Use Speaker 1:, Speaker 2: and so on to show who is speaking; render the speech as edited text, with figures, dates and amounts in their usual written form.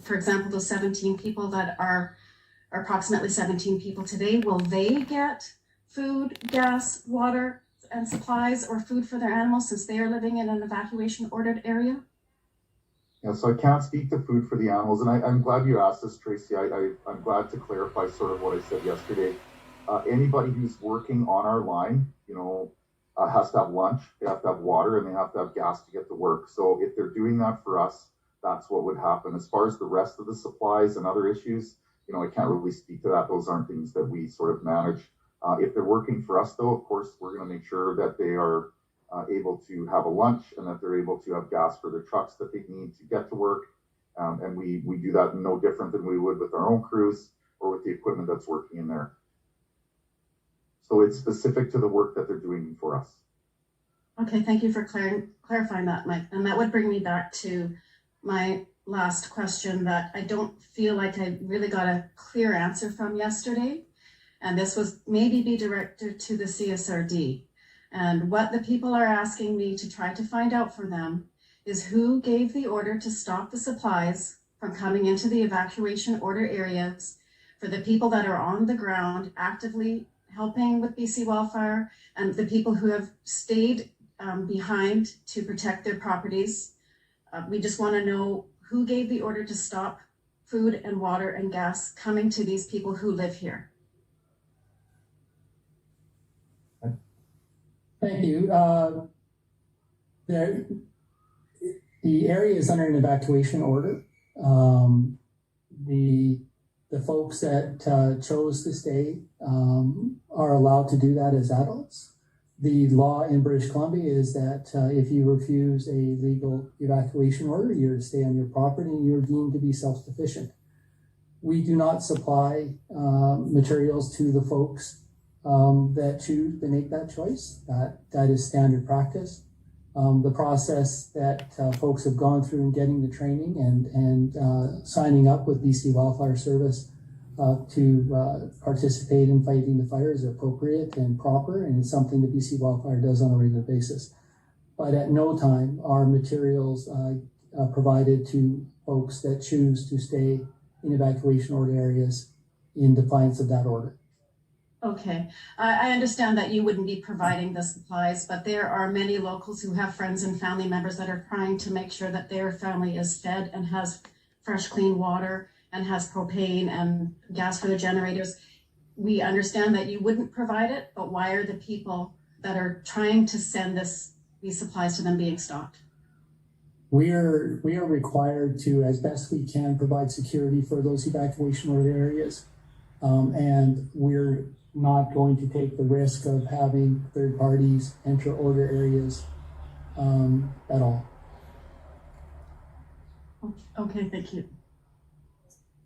Speaker 1: for example, those 17 people that are approximately 17 people today, will they get food, gas, water, and supplies or food for their animals since they are living in an evacuation ordered area?
Speaker 2: Yeah, so I can't speak to food for the animals, and I'm glad you asked this, Tracy. I'm glad to clarify sort of what I said yesterday. Anybody who's working on our line, has to have lunch, they have to have water, and they have to have gas to get to work. So if they're doing that for us, that's what would happen. As far as the rest of the supplies and other issues, I can't really speak to that. Those aren't things that we sort of manage. If they're working for us, though, of course, we're going to make sure that they are able to have a lunch and that they're able to have gas for their trucks that they need to get to work. And we do that no different than we would with our own crews or with the equipment that's working in there. So it's specific to the work that they're doing for us.
Speaker 1: Okay, thank you for clarifying that, Mike. And that would bring me back to my last question that I don't feel like I really got a clear answer from yesterday. And this was maybe be directed to the CSRD. And what the people are asking me to try to find out for them is who gave the order to stop the supplies from coming into the evacuation order areas for the people that are on the ground actively helping with BC wildfire and the people who have stayed behind to protect their properties. We just want to know who gave the order to stop food and water and gas coming to these people who live here.
Speaker 3: Thank you. The area is under an evacuation order. The folks that chose to stay are allowed to do that as adults. The law in British Columbia is that if you refuse a legal evacuation order, you're to stay on your property and you're deemed to be self-sufficient. We do not supply materials to the folks that choose to make that choice. That is standard practice. The process that folks have gone through in getting the training and signing up with BC Wildfire Service to participate in fighting the fire is appropriate and proper, and it's something that BC Wildfire does on a regular basis. But at no time are materials provided to folks that choose to stay in evacuation order areas in defiance of that order.
Speaker 1: Okay, I understand that you wouldn't be providing the supplies, but there are many locals who have friends and family members that are trying to make sure that their family is fed and has fresh, clean water and has propane and gas for the generators. We understand that you wouldn't provide it, but why are the people that are trying to send these supplies to them being stopped?
Speaker 3: We are required to, as best we can, provide security for those evacuation order areas, and we're not going to take the risk of having third parties enter order areas at all.
Speaker 1: Okay, thank you.